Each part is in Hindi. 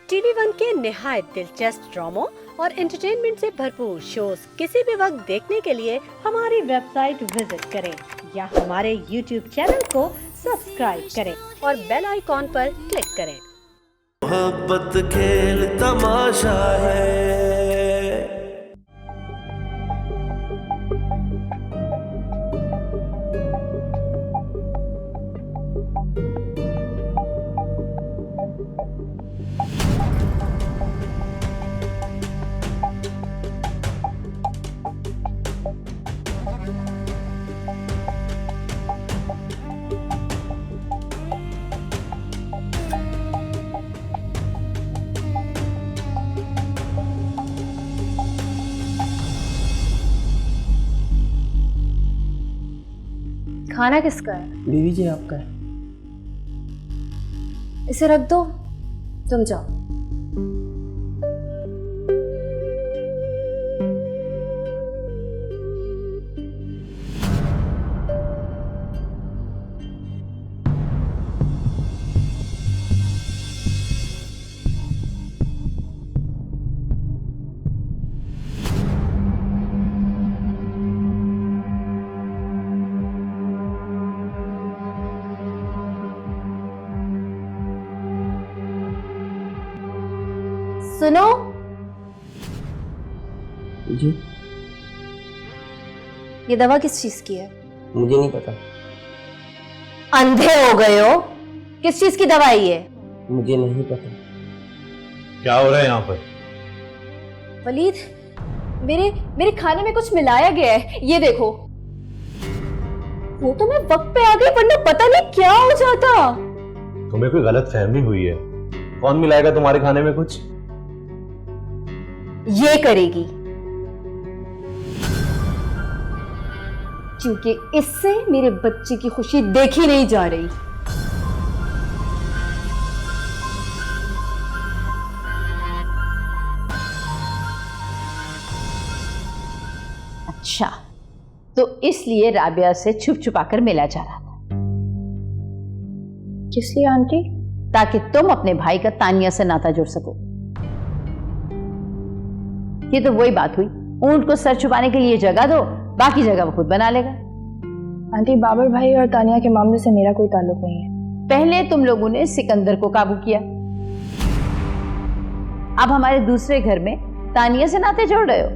टीवी वन के निहायत दिलचस्प ड्रामों और एंटरटेनमेंट से भरपूर शोज किसी भी वक्त देखने के लिए हमारी वेबसाइट विजिट करें या हमारे यूट्यूब चैनल को सब्सक्राइब करें और बेल आइकॉन पर क्लिक करें। मोहब्बत खेल तमाशा है। खाना किसका है? बीवी जी आपका है। इसे रख दो, तुम जाओ। सुनो जी, ये दवा किस चीज की है? मुझे नहीं पता। अंधे हो गए हो? किस चीज की दवा है ये? मुझे नहीं पता। क्या हो रहा है यहाँ पर? वलीद, मेरे खाने में कुछ मिलाया गया है, ये देखो। वो तो मैं वक्त पे आ गई, वरना पता नहीं क्या हो जाता। तुम्हें कोई गलत फहमी हुई है। कौन मिलाएगा तुम्हारे खाने में कुछ? ये करेगी, क्योंकि इससे मेरे बच्चे की खुशी देखी नहीं जा रही। अच्छा, तो इसलिए राबिया से छुप छुपा कर मिला जा रहा था। किस लिए आंटी? ताकि तुम अपने भाई का तानिया से नाता जोड़ सको। ये तो वही बात हुई, ऊंट को सर छुपाने के लिए जगह दो, बाकी जगह वो खुद बना लेगा। आंटी, बाबर भाई और तानिया के मामले से मेरा कोई ताल्लुक नहीं है। पहले तुम लोगों ने सिकंदर को काबू किया, अब हमारे दूसरे घर में तानिया से नाते जोड़ रहे हो।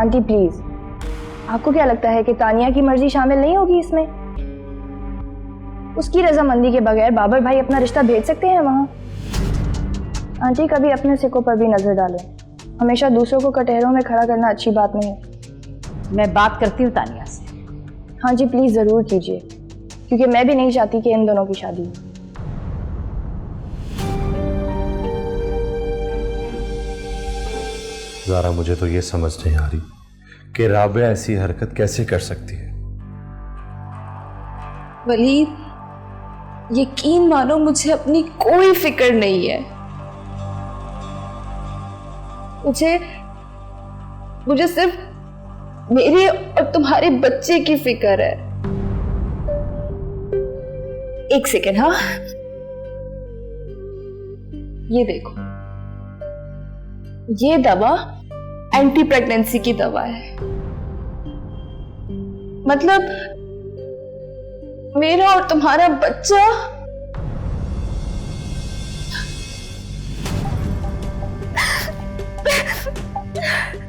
आंटी प्लीज, आपको क्या लगता है कि तानिया की मर्जी शामिल नहीं होगी इसमें? उसकी रजामंदी के बगैर बाबर भाई अपना रिश्ता भेज सकते हैं वहां? आंटी, कभी अपने सिक्कों पर भी नजर डालें। हमेशा दूसरों को कटहरों में खड़ा करना अच्छी बात नहीं है। मैं बात करती हूँ तानिया से। हाँ जी, प्लीज जरूर कीजिए, क्योंकि मैं भी नहीं चाहती कि इन दोनों की शादी हो। ज़ारा, मुझे तो ये समझ नहीं आ रही कि राबिया ऐसी हरकत कैसे कर सकती है। वलीद, यकीन मानो मुझे अपनी कोई फिक्र नहीं है। मुझे सिर्फ मेरे और तुम्हारे बच्चे की फिक्र है। एक सेकेंड, हाँ, ये देखो, ये दवा एंटी प्रेगनेंसी की दवा है। मतलब मेरा और तुम्हारा बच्चा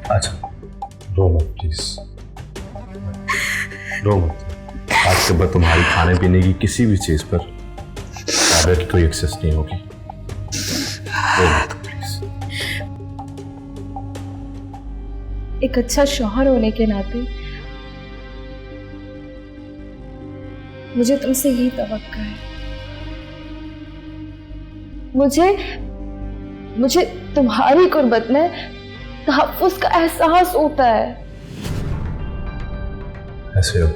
अच्छा, रो मत प्लीज, रो मत। आज के बाद तुम्हारी खाने पीने की किसी भी चीज पर राबिया की कोई एक्सेस नहीं होगी। रो मत प्लीज। एक अच्छा शौहर होने के नाते मुझे तुमसे यही तवक्का है। मुझे तुम्हारी कुर्बत में तहफ्फुज़ का एहसास होता है। ऐसे हो।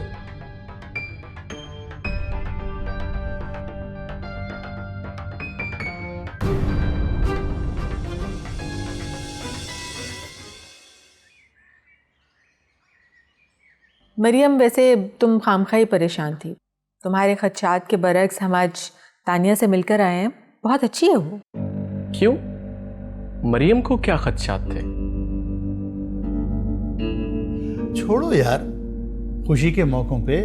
मरियम, वैसे तुम खामखाई परेशान थी। तुम्हारे खदशात के बरक्स हम आज तानिया से मिलकर आए हैं। बहुत अच्छी है वो। क्यों? मरियम को क्या खदशात थे? छोड़ो यार, खुशी के मौकों पे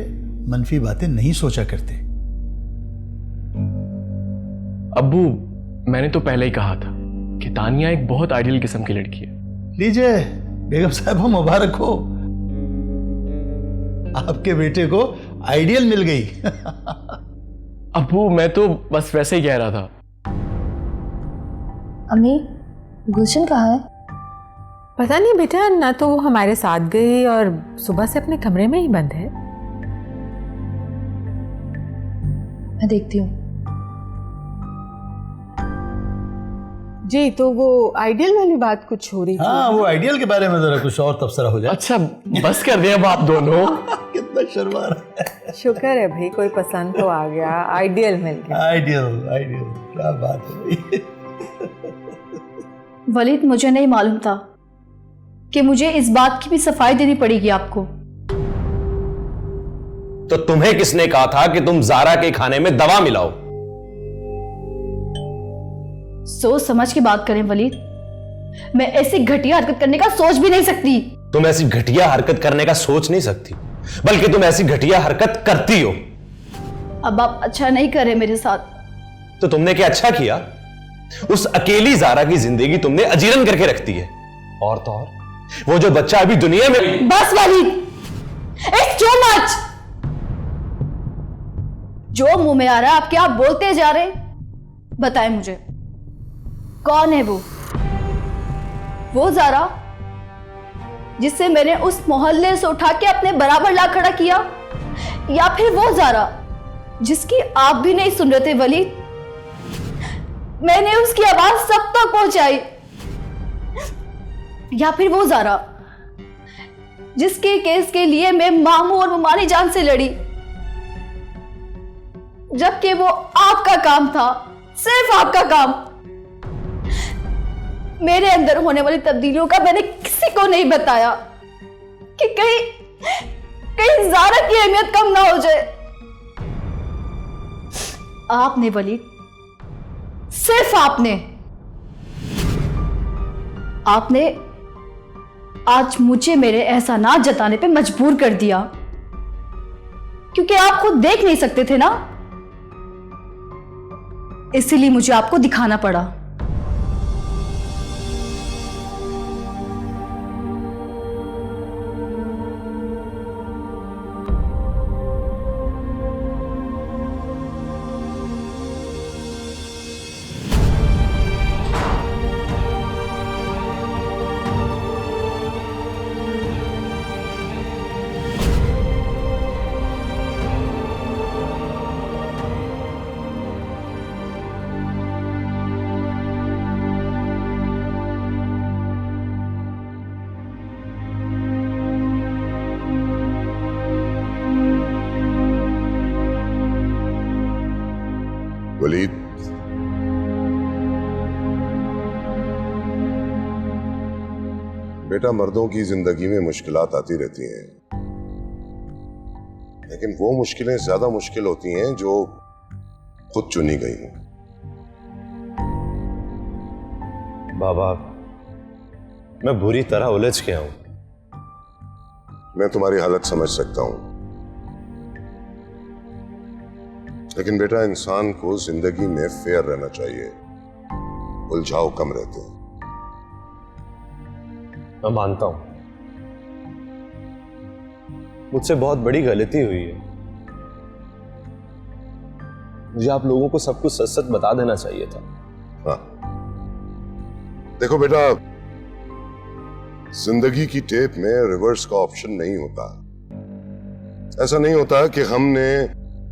मनफी बातें नहीं सोचा करते। अब्बू, मैंने तो पहले ही कहा था कि तानिया एक बहुत आइडियल किस्म की लड़की है। लीजिए बेगम साहबा, मुबारक हो, आपके बेटे को आइडियल मिल गई। अब्बू, मैं तो बस वैसे ही कह रहा था। अम्मी, गुलशन कहाँ है? पता नहीं बेटा, ना तो वो हमारे साथ गई और सुबह से अपने कमरे में ही बंद है। मैं देखती हूँ। जी, तो वो आइडियल वाली बात कुछ हो रही थी। हाँ, वो आइडियल के बारे में जरा कुछ और तबसरा हो जाए। अच्छा, बस कर दिया अब आप दोनों। कितना शर्मा रहा है। शुक्र है भाई, कोई पसंद तो आ गया, आइडियल मिल गया। आइडियल आइडियल, क्या बात है भाई। वलीद, मुझे नहीं मालूम था कि मुझे इस बात की भी सफाई देनी पड़ेगी आपको। तो तुम्हें किसने कहा था कि तुम जारा के खाने में दवा मिलाओ? सोच समझ के बात करें वलीद, मैं ऐसी घटिया हरकत करने का सोच भी नहीं सकती। तुम ऐसी घटिया हरकत करने का सोच नहीं सकती, बल्कि तुम ऐसी घटिया हरकत करती हो। अब आप अच्छा नहीं कर रहे मेरे साथ। तो तुमने क्या अच्छा किया? उस अकेली जारा की जिंदगी तुमने अजीरन करके रखती है। और तो और वो जो बच्चा अभी दुनिया में। बस वलीद, इट्स टू मच। जो मुंह में आ रहा है आप क्या बोलते जा रहे? बताएं मुझे, कौन है वो जारा जिससे मैंने उस मोहल्ले से उठा के अपने बराबर ला खड़ा किया? या फिर वो जारा जिसकी आप भी नहीं सुन रहे थे वलीद? मैंने उसकी आवाज सब तक पहुंचाई। या फिर वो जारा जिसके केस के लिए मैं मामू और ममानी जान से लड़ी, जबकि वो आपका काम था, सिर्फ आपका काम। मेरे अंदर होने वाली तब्दीलियों का मैंने किसी को नहीं बताया कि कहीं जारा की अहमियत कम ना हो जाए। आपने वलीद, सिर्फ आपने आज मुझे मेरे एहसानात जताने पे मजबूर कर दिया, क्योंकि आप खुद देख नहीं सकते थे ना, इसीलिए मुझे आपको दिखाना पड़ा। वलीद, बेटा, मर्दों की जिंदगी में मुश्किलात आती रहती हैं, लेकिन वो मुश्किलें ज्यादा मुश्किल होती हैं जो खुद चुनी गई हैं। बाबा, मैं बुरी तरह उलझ गया हूं। मैं तुम्हारी हालत समझ सकता हूं, लेकिन बेटा, इंसान को जिंदगी में फेयर रहना चाहिए, उलझाव कम रहते हैं। मैं मानता हूं मुझसे बहुत बड़ी गलती हुई है। मुझे आप लोगों को सब कुछ सच सच बता देना चाहिए था। हाँ, देखो बेटा, जिंदगी की टेप में रिवर्स का ऑप्शन नहीं होता। ऐसा नहीं होता कि हमने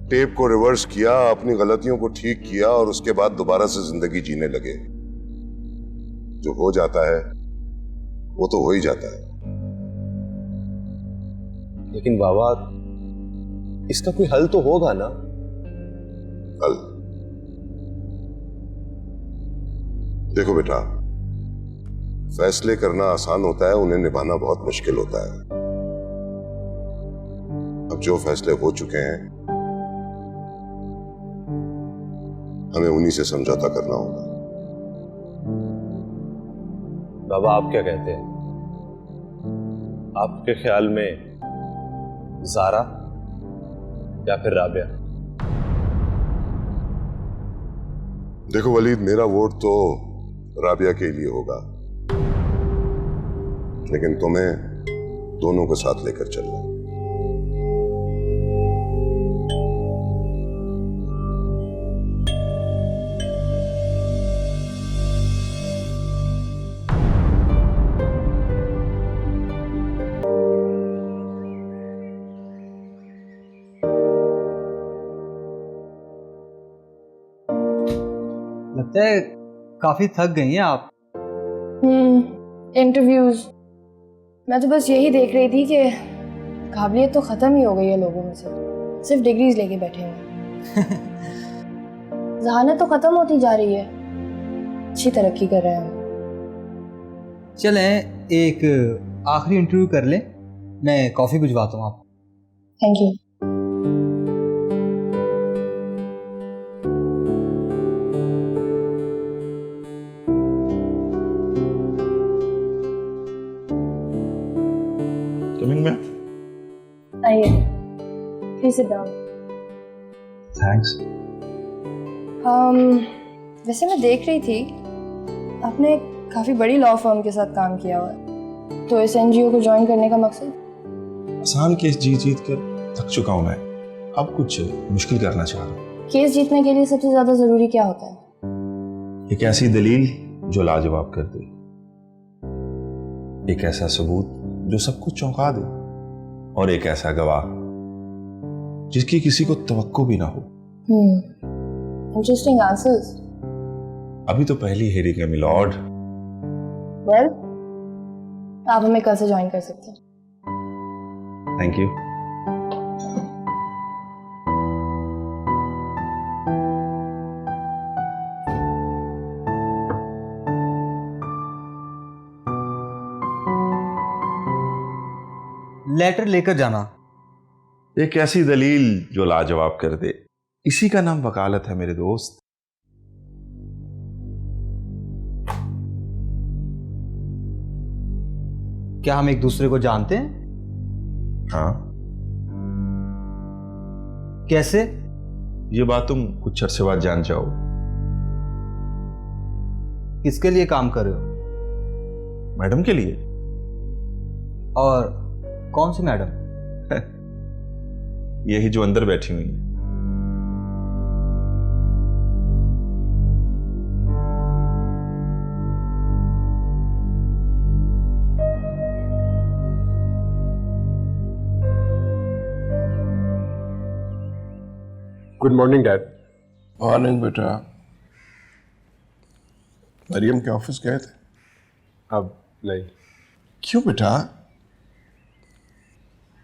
टेप को रिवर्स किया, अपनी गलतियों को ठीक किया और उसके बाद दोबारा से जिंदगी जीने लगे। जो हो जाता है वो तो हो ही जाता है। लेकिन बाबा, इसका कोई हल तो होगा ना? हल? देखो बेटा, फैसले करना आसान होता है, उन्हें निभाना बहुत मुश्किल होता है। अब जो फैसले हो चुके हैं, हमें उन्हीं से समझौता करना होगा। बाबा आप क्या कहते हैं? आपके ख्याल में ज़ारा या फिर राबिया? देखो वलीद, मेरा वोट तो राबिया के लिए होगा, लेकिन तुम्हें दोनों को साथ लेकर चलना है। लगता है काफी थक गई हैं आप। इंटरव्यूज, मैं तो बस यही देख रही थी कि काबिलियत तो खत्म ही हो गई है लोगों में से, सिर्फ डिग्रीज लेके बैठे हैं। जहानत तो खत्म होती जा रही है, अच्छी तरक्की कर रहे हैं हम। चलें एक आखिरी इंटरव्यू कर लें, मैं कॉफी भिजवाता हूँ आपको। Thank you. आइए, प्लीज सिट डाउन। थैंक्स। वैसे मैं देख रही थी आपने काफ़ी बड़ी लॉ फर्म के साथ काम किया हुआ है, तो इस एनजीओ को ज्वाइन करने का मकसद? आसान केस जीत कर थक चुका हूं मैं, अब कुछ मुश्किल करना चाह रहा हूं। केस जीतने के लिए सबसे ज़्यादा ज़रूरी क्या होता है? एक ऐसी दलील जो लाजवाब कर दे, एक ऐसा सबूत जो सबको चौंका दे, और एक ऐसा गवाह जिसकी किसी को तवक्को भी ना हो। Interesting answers. अभी तो पहली हेयरिंग है मिलॉर्ड। वेल, आप हमें कल से ज्वाइन कर सकते हैं। Thank you. लेटर लेकर जाना। एक ऐसी दलील जो लाजवाब कर दे, इसी का नाम वकालत है मेरे दोस्त। क्या हम एक दूसरे को जानते हैं? हाँ। कैसे? ये बात तुम कुछ अरसे बाद जान जाओ। किसके लिए काम कर रहे हो? मैडम के लिए। और कौन सी मैडम? यही जो अंदर बैठी हुई है। Good morning dad. मॉर्निंग बेटा। मरियम के ऑफिस गए थे? अब नहीं। क्यों बेटा?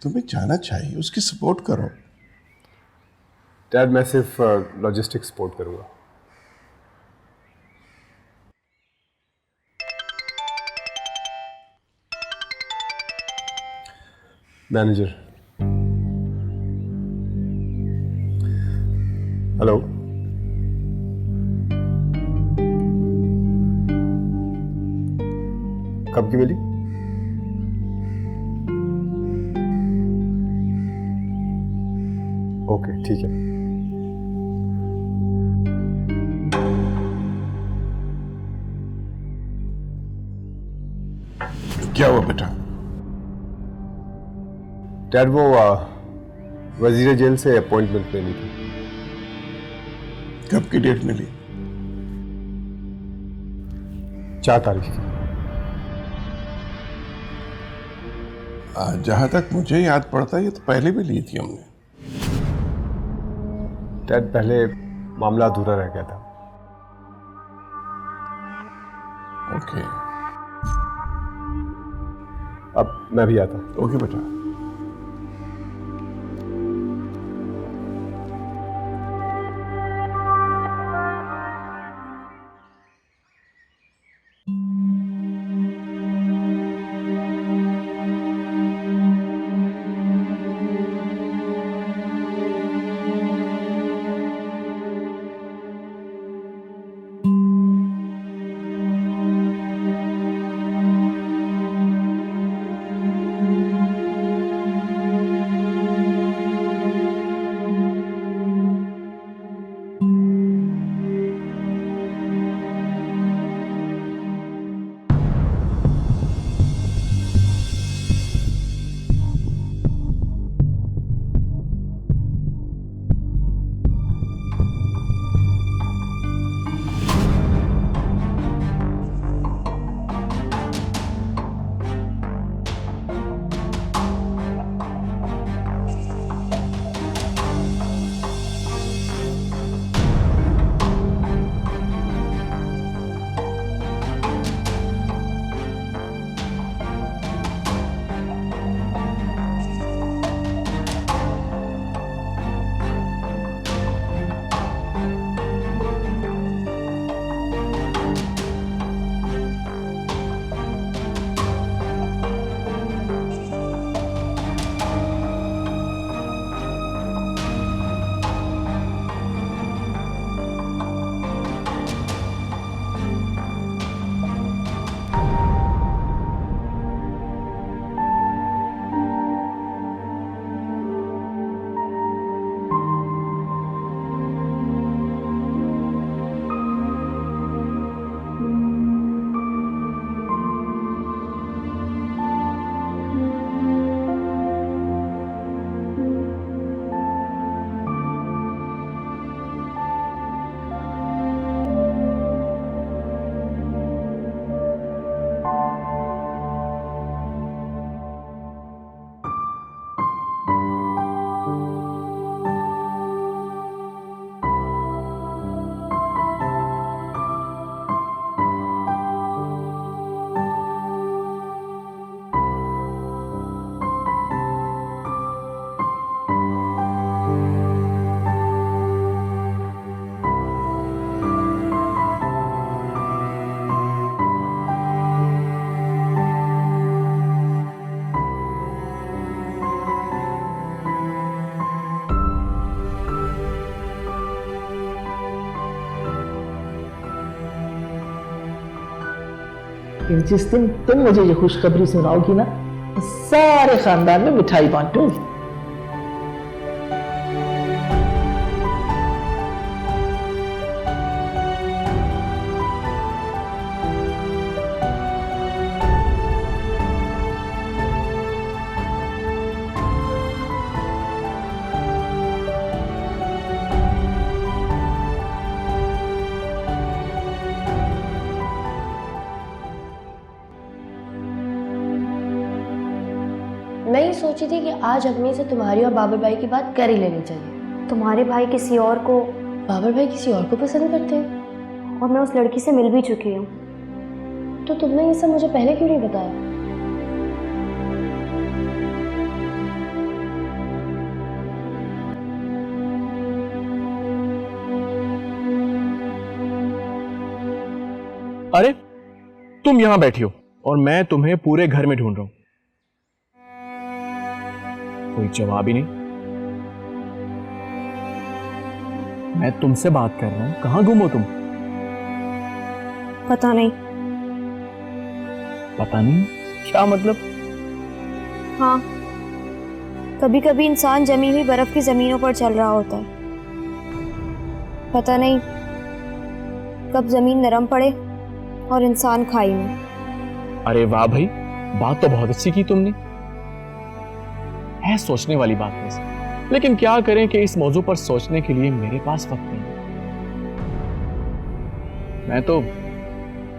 तुम्हें जाना चाहिए, उसकी सपोर्ट करो। डैड मैं सिर्फ लॉजिस्टिक सपोर्ट करूंगा। मैनेजर। हेलो। कब की मिली? ओके ठीक है। क्या हुआ बेटा? डैड वो वजीर जेल से अपॉइंटमेंट लेनी थी। कब की डेट मिली? 4 तारीख की। जहां तक मुझे याद पड़ता है ये तो पहले भी ली थी हमने। डैड पहले मामला अधूरा रह गया था। ओके। अब मैं भी आता हूं। ओके बेटा। कि जिस दिन तुम मुझे ये खुशखबरी सुनाओगी ना, तो सारे खानदान में मिठाई बांटूंगी। मैं ये सोची थी कि आज अग्नि से तुम्हारी और बाबर भाई की बात कर ही लेनी चाहिए। तुम्हारे भाई किसी और को, बाबर भाई किसी और को पसंद करते हैं और मैं उस लड़की से मिल भी चुकी हूँ। तो तुमने ये सब मुझे पहले क्यों नहीं बताया? अरे तुम यहां बैठी हो और मैं तुम्हें पूरे घर में ढूंढ रहा हूं, कोई जवाब ही नहीं। मैं तुमसे बात कर रहा हूं, कहां गुम हो तुम? पता नहीं। पता नहीं क्या मतलब? हाँ, कभी कभी इंसान जमी हुई बर्फ की जमीनों पर चल रहा होता है। पता नहीं कब जमीन नरम पड़े और इंसान खाई में। अरे वाह भाई, बात तो बहुत अच्छी की तुमने, है सोचने वाली बात में से। लेकिन क्या करें कि इस मौजू पर सोचने के लिए मेरे पास वक्त नहीं है। मैं तो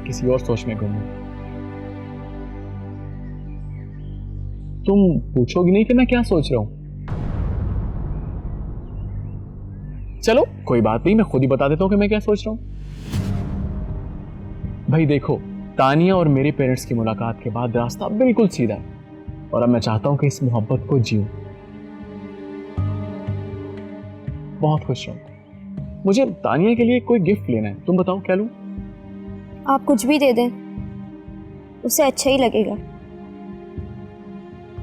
किसी और सोच में गुम हूं। तुम पूछोगी नहीं कि मैं क्या सोच रहा हूं? चलो कोई बात नहीं, मैं खुद ही बता देता हूं कि मैं क्या सोच रहा हूं। भाई देखो, तानिया और मेरे पेरेंट्स की मुलाकात के बाद रास्ता बिल्कुल सीधा है और अब मैं चाहता हूं कि इस मोहब्बत को जीऊं। बहुत खुश रहूं। मुझे तानिया के लिए कोई गिफ्ट लेना है, तुम बताओ क्या लूं? आप कुछ भी दे दें, उसे अच्छा ही लगेगा।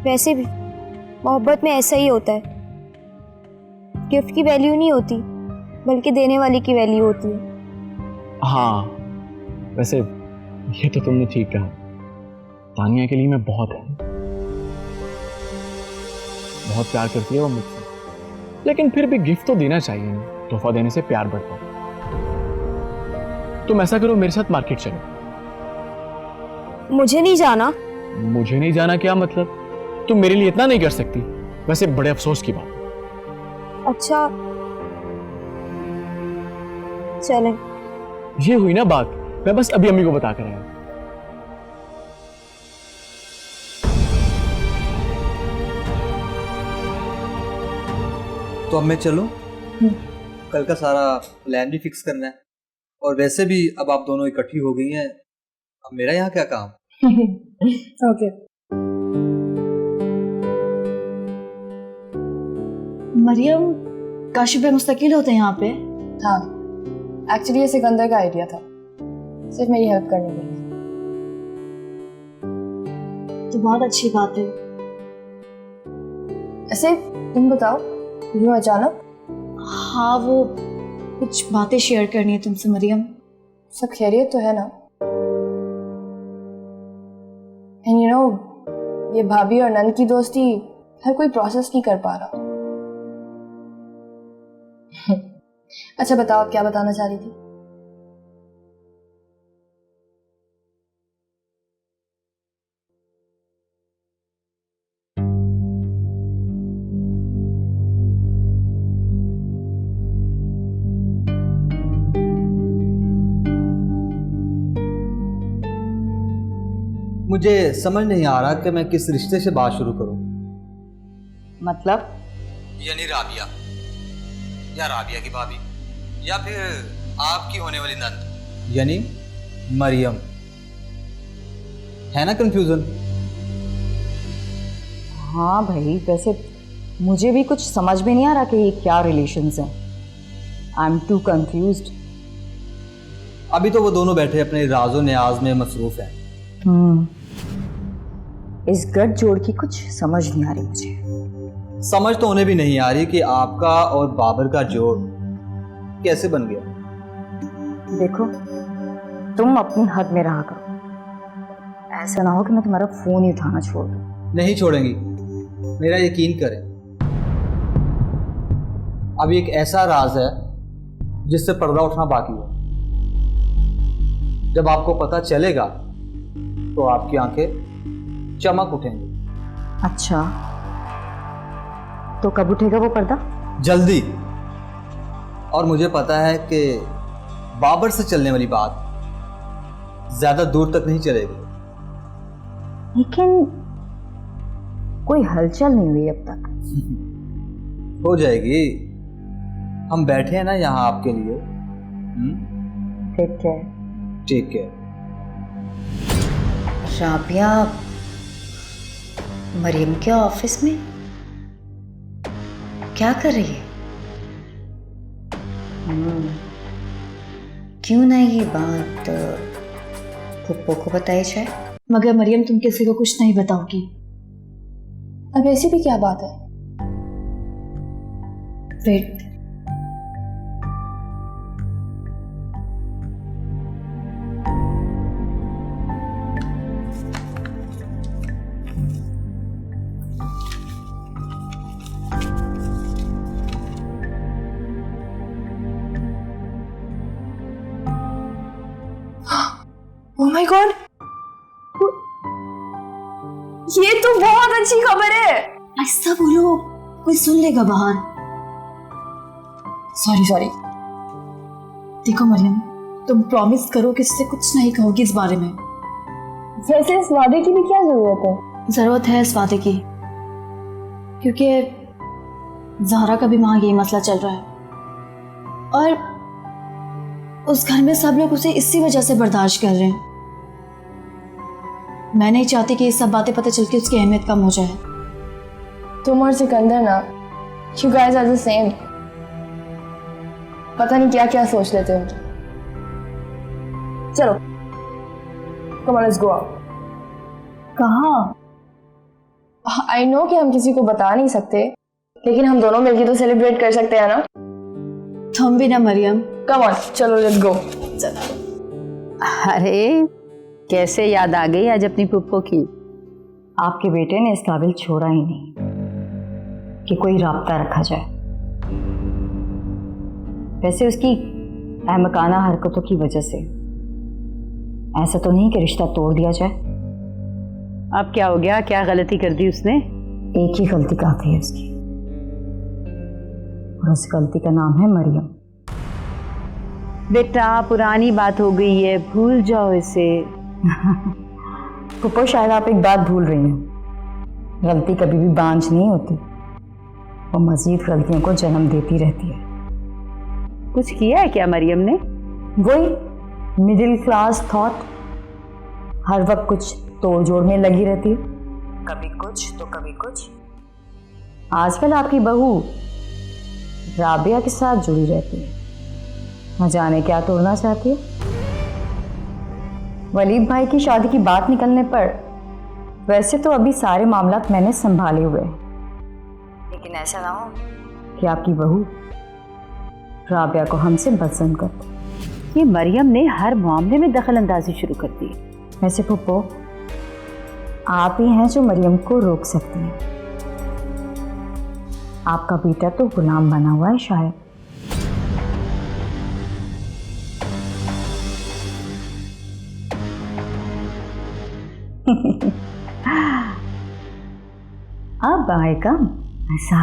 वैसे भी मोहब्बत में ऐसा ही होता है, गिफ्ट की वैल्यू नहीं होती बल्कि देने वाले की वैल्यू होती है। हाँ, वैसे ये तो तुमने ठीक कहा, तानिया के लिए मैं बहुत प्यार करती है वो मुझसे, लेकिन फिर भी गिफ्ट तो देना चाहिए ना, तोहफा देने से प्यार बढ़ता है। तुम ऐसा करो, मेरे साथ मार्केट चलो। मुझे नहीं जाना। मुझे नहीं जाना क्या मतलब? तुम मेरे लिए इतना नहीं कर सकती? वैसे बड़े अफसोस की बात। अच्छा चलें। ये हुई ना बात, मैं बस अभी अम्मी को बता कर आया। तो अब मैं चलूं? कल का सारा प्लान भी फिक्स करना है, और वैसे भी अब आप दोनों इकट्ठी हो गई हैं, अब मेरा यहाँ क्या काम? ओके। मरियम, काशिफ भाई मुस्तकिल होते हैं यहाँ पे? हाँ, एक्चुअली ये सिकंदर का आइडिया था, सिर्फ मेरी हेल्प करने के लिए। तो बहुत अच्छी बात है। ऐसे तुम बताओ, यूं अचानक? हाँ, वो कुछ बातें शेयर करनी है तुमसे मरियम। सब खैरियत तो है ना? एंड यू नो, ये भाभी और नंद की दोस्ती हर कोई प्रोसेस नहीं कर पा रहा। अच्छा बताओ, आप क्या बताना चाह रही थी? मुझे समझ नहीं आ रहा कि मैं किस रिश्ते से बात शुरू करूं। मतलब? यानी राबिया, या राबिया की भाभी, या फिर आपकी होने वाली नंद, यानी मरियम। है ना कंफ्यूजन? हाँ भाई, वैसे मुझे भी कुछ समझ में नहीं आ रहा कि ये क्या रिलेशंस हैं। I am too confused. अभी तो वो दोनों बैठे अपने राजो न्याज में मसरूफ हैं। इस गठ जोड़ की कुछ समझ नहीं आ रही मुझे। समझ तो उन्हें भी नहीं आ रही कि आपका और बाबर का जोड़ कैसे बन गया। देखो, तुम अपनी हद में रहा करो, ऐसा ना हो कि मैं तुम्हारा फोन ही उठाना छोड़ दूं। नहीं छोड़ेंगी, मेरा यकीन करें। अब एक ऐसा राज है जिससे पर्दा उठना बाकी है। जब आपको पता चलेगा तो आपकी आंखें चमक उठेंगी। अच्छा, तो कब उठेगा वो पर्दा? जल्दी। और मुझे पता है कि बाबर से चलने वाली बात ज्यादा दूर तक नहीं चलेगी। लेकिन कोई हलचल नहीं हुई अब तक। हो जाएगी, हम बैठे हैं ना यहाँ आपके लिए। ठीक है। ठीक है। राबिया मरियम के ऑफिस में क्या कर रही है? क्यों ना ये बात पुप्पो को बताई जाए? मगर मरियम तुम किसी को कुछ नहीं बताओगी। अब ऐसी भी क्या बात है? वेट, ओह माय गॉड, ये तो बहुत अच्छी खबर है। ऐसा बोलो, कोई सुन लेगा बाहर। सॉरी। देखो मरियम, तुम प्रॉमिस करो कि इससे कुछ नहीं कहोगी इस बारे में। वैसे इस वादे की भी क्या जरूरत है? जरूरत है इस वादे की, क्योंकि ज़हरा का भी वहाँ यही मसला चल रहा है और उस घर में सब लोग उसे इसी वजह से बर्दाश्त कर रहे हैं। मैं नहीं चाहती कि ये सब बातें पता चल के उसकी अहमियत कम हो जाए। तुम और सिकंदर ना, you guys are the same। पता नहीं क्या क्या सोच लेते हो। चलो, come on, let's go out। कहाँ? I know कि हम किसी को बता नहीं सकते, लेकिन हम दोनों मिलकर तो सेलिब्रेट कर सकते हैं ना। तुम भी ना मरियम। Come on, चलो let's go। अरे कैसे याद आ गई आज अपनी पुप्पो की। आपके बेटे ने इस काबिल छोड़ा ही नहीं कि कोई राब्ता रखा जाए। वैसे उसकी अहमकाना हरकतों की वजह से ऐसा तो नहीं कि रिश्ता तोड़ दिया जाए। अब क्या हो गया, क्या गलती कर दी उसने? एक ही गलती काफी है उसकी, और उस गलती का नाम है मरियम। बेटा पुरानी बात हो गई है, भूल जाओ इसे। पुप्पो शायद आप एक बात भूल रही हैं, गलती कभी भी बांझ नहीं होती, वो मजीद गलतियों को जन्म देती रहती है। कुछ किया है क्या मरियम ने? वही मिडिल क्लास थॉट, हर वक्त कुछ तोड़ जोड़ में लगी रहती है, कभी कुछ तो कभी कुछ। आजकल आपकी बहू राबिया के साथ जुड़ी रहती है, न जाने क्या तोड़ना चाहती है। वलीद भाई की शादी की बात निकलने पर वैसे तो अभी सारे मामलात मैंने संभाले हुए हैं, लेकिन ऐसा ना हो कि आपकी बहू राबिया को हमसे पसंद करती। ये मरियम ने हर मामले में दखल अंदाजी शुरू कर दी। वैसे पुप्पो, आप ही हैं जो मरियम को रोक सकते हैं। आपका बेटा तो गुलाम बना हुआ है शायद। अब आएगा ऐसा।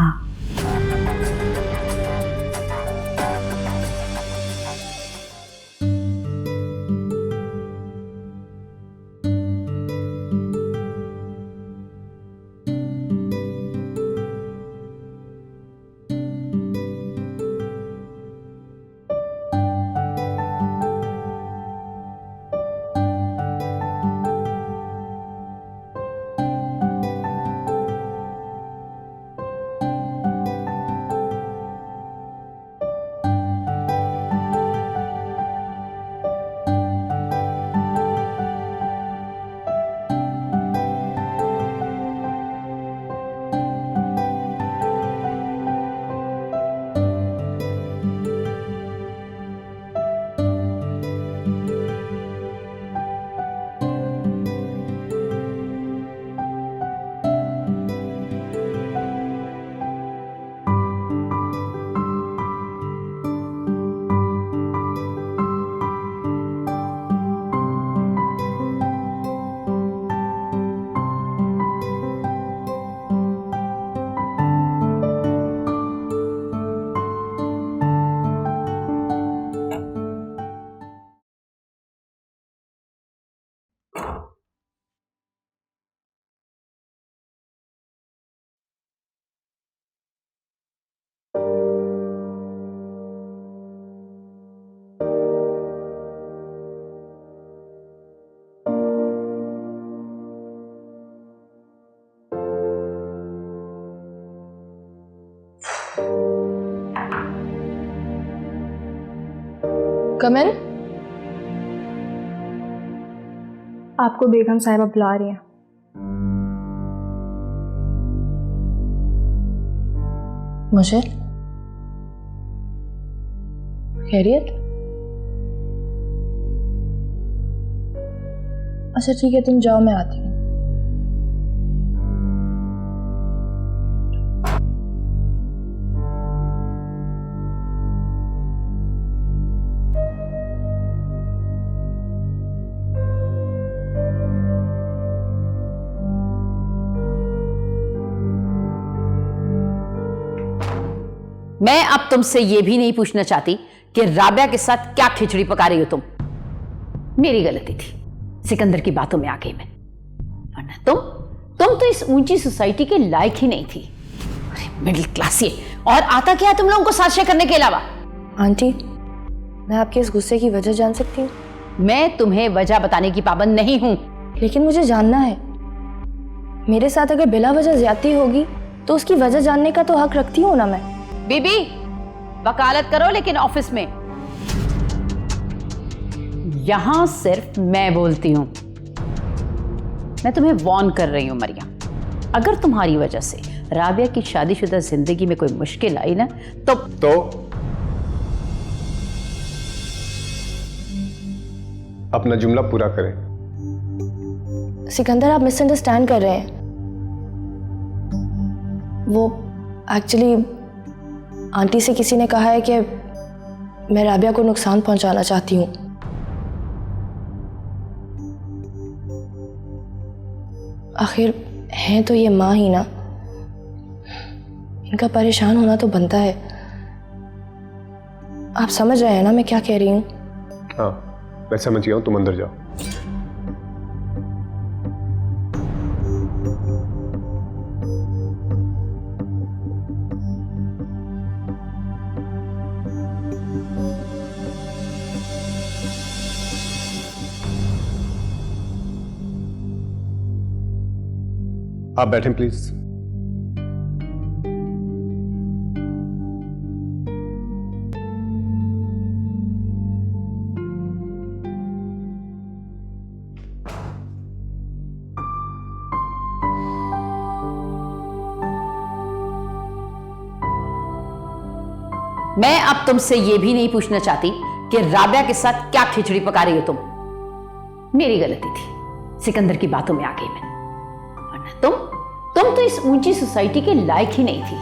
कमल, आपको बेगम साहिबा बुला रही हैं। मुझे? खैरियत? अच्छा ठीक है, तुम जाओ, मैं आती हूँ। मैं अब तुमसे यह भी नहीं पूछना चाहती कि राबिया के साथ क्या खिचड़ी पका रही हो तुम। मेरी गलती थी, सिकंदर की बातों में आ गई मैं, वरना तुम तो इस ऊंची सोसाइटी के लायक ही नहीं थी। अरे मिडिल क्लास ये, और आता क्या है तुम लोगों को साथ शेयर करने के अलावा? आंटी, मैं आपके इस गुस्से की वजह जान सकती हूँ? मैं तुम्हें वजह बताने की पाबंद नहीं हूं। लेकिन मुझे जानना है। मेरे साथ अगर बिला वजह ज्यादती होगी तो उसकी वजह जानने का तो हक रखती हूँ ना मैं। बीबी, वकालत करो लेकिन ऑफिस में। यहां सिर्फ मैं बोलती हूं। मैं तुम्हें वॉर्न कर रही हूं मरियम, अगर तुम्हारी वजह से राबिया की शादीशुदा जिंदगी में कोई मुश्किल आई ना तो अपना जुमला पूरा करें। सिकंदर, आप मिसअंडरस्टैंड कर रहे हैं। वो एक्चुअली आंटी से किसी ने कहा है कि मैं राबिया को नुकसान पहुंचाना चाहती हूँ। आखिर हैं तो ये माँ ही ना, इनका परेशान होना तो बनता है। आप समझ रहे हैं ना मैं क्या कह रही हूँ? हाँ, मैं समझ गया हूँ, तुम अंदर जाओ। आप बैठें प्लीज। मैं अब तुमसे यह भी नहीं पूछना चाहती कि राबिया के साथ क्या खिचड़ी पका रही हो तुम। मेरी गलती थी, सिकंदर की बातों में आ गई मैं, वरना तुम तो इस ऊंची सोसाइटी के लायक ही नहीं थी।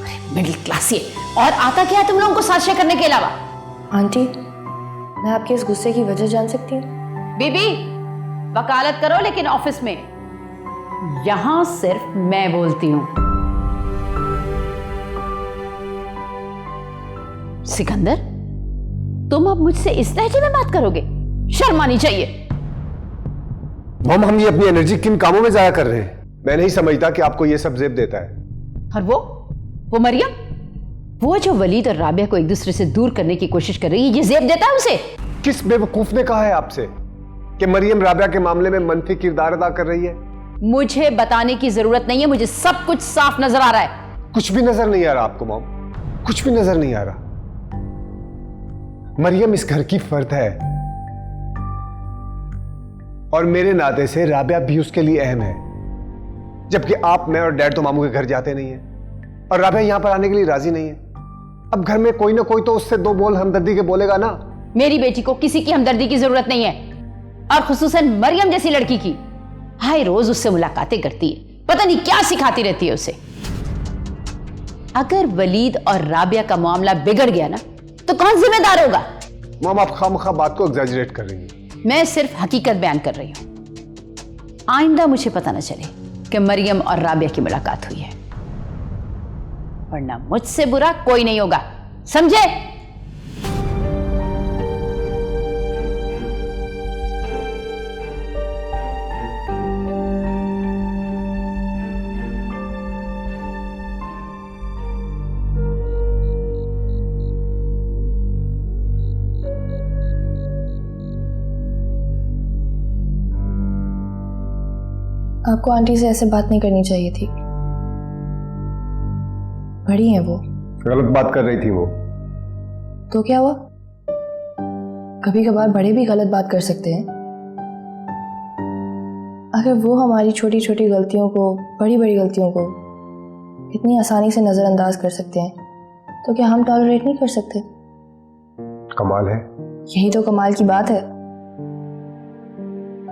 अरे मिडिल क्लास ये, और आता क्या है तुम लोगों को साथ शेयर करने के अलावा? आंटी, मैं आपके इस गुस्से की वजह जान सकती हूँ? बीबी, वकालत करो लेकिन ऑफिस में। यहां सिर्फ मैं बोलती हूं। सिकंदर, तुम अब मुझसे इस लहजे में बात करोगे? शर्म आनी चाहिए। मॉम, हम ये अपनी एनर्जी किन कामों में जाया कर रहे हैं? मैं नहीं समझता कि आपको ये सब जेब देता है। और वो मरियम, वो जो वलीद और राबिया को एक दूसरे से दूर करने की कोशिश कर रही है, ये जेब देता है उसे? किस बेवकूफ ने कहा है आपसे कि मरियम राबिया के मामले में मनफी किरदार अदा कर रही है? मुझे बताने की जरूरत नहीं है, मुझे सब कुछ साफ नजर आ रहा है। कुछ भी नजर नहीं आ रहा आपको मॉम, कुछ भी नजर नहीं आ रहा। मरियम इस घर की फर्द है और मेरे नाते से राबिया भी उसके लिए अहम है, जबकि आप, मैं और डैड तो मामू के घर जाते नहीं हैं और राबिया यहां पर आने के लिए राजी नहीं है। अब घर में कोई ना कोई तो उससे दो बोल हमदर्दी के बोलेगा ना। मेरी बेटी को किसी की हमदर्दी की जरूरत नहीं है, और खुसूसन मरियम जैसी लड़की की। हाय रोज उससे मुलाकातें करती है, पता नहीं क्या सिखाती रहती है उसे। अगर वलीद और राबिया का मामला बिगड़ गया ना तो कौन जिम्मेदार होगा? मॉम, आप खामखा बात को एग्जैजरेट कर रही हैं। मैं सिर्फ हकीकत बयान कर रही हूं। आइंदा मुझे पता न चले कि मरियम और राबिया की मुलाकात हुई है, वरना मुझसे बुरा कोई नहीं होगा, समझे? आपको आंटी से ऐसे बात नहीं करनी चाहिए थी। बड़ी हैं वो। गलत बात कर रही थी वो। तो क्या हुआ? कभी कभार बड़े भी गलत बात कर सकते हैं। अगर वो हमारी छोटी छोटी गलतियों को, बड़ी बड़ी गलतियों को इतनी आसानी से नज़रअंदाज कर सकते हैं, तो क्या हम टॉलरेट नहीं कर सकते? कमाल है। यही तो कमाल की बात है।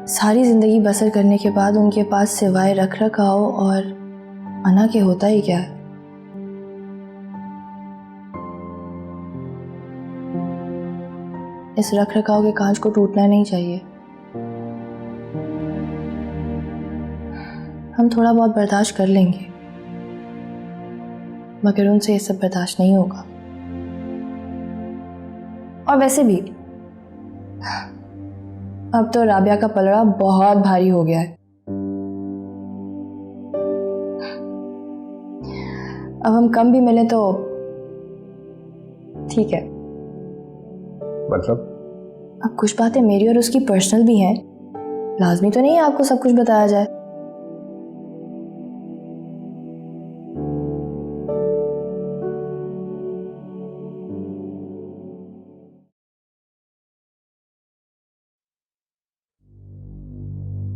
सारी जिंदगी बसर करने के बाद उनके पास सिवाय रख रखाव और अना के होता ही क्या है? इस रख रखाव के कांच को टूटना नहीं चाहिए। हम थोड़ा बहुत बर्दाश्त कर लेंगे, मगर उनसे ये सब बर्दाश्त नहीं होगा। और वैसे भी अब तो राबिया का पलड़ा बहुत भारी हो गया है। अब हम कम भी मिले तो ठीक है। मतलब? अब कुछ बातें मेरी और उसकी पर्सनल भी हैं। लाजमी तो नहीं है आपको सब कुछ बताया जाए।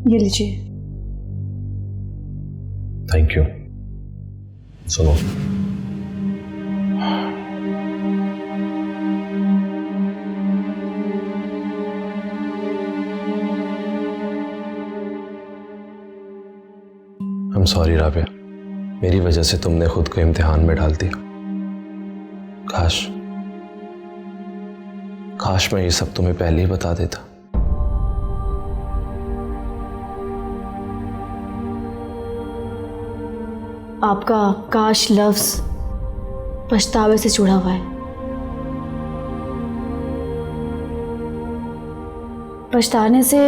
ये लीजिए। Thank you. सुनो, I'm sorry राबिया, मेरी वजह से तुमने खुद को इम्तिहान में डाल दिया। काश मैं ये सब तुम्हें पहले ही बता देता। आपका काश लफ्ज पछतावे से जुड़ा हुआ है। पछताने से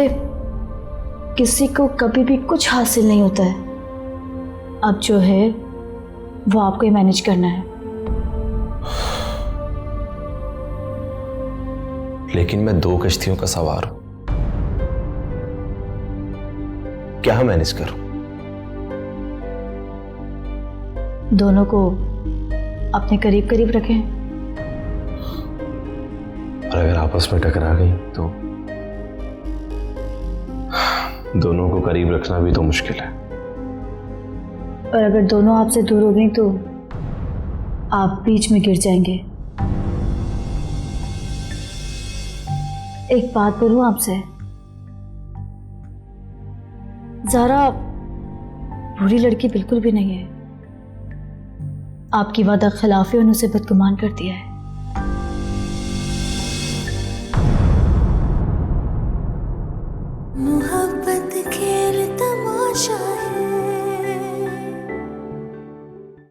किसी को कभी भी कुछ हासिल नहीं होता है। अब जो है वो आपको ही मैनेज करना है। लेकिन मैं 2 कश्तियों का सवार हूं, क्या मैनेज करूं? दोनों को अपने करीब करीब रखें, और अगर आपस में टकरा गई तो दोनों को करीब रखना भी तो मुश्किल है। और अगर दोनों आपसे दूर हो गई तो आप बीच में गिर जाएंगे। एक बात बोलूं आपसे, ज़ारा बुरी लड़की बिल्कुल भी नहीं है। आपकी वादा खिलाफी और उसे बदगुमान कर दिया है।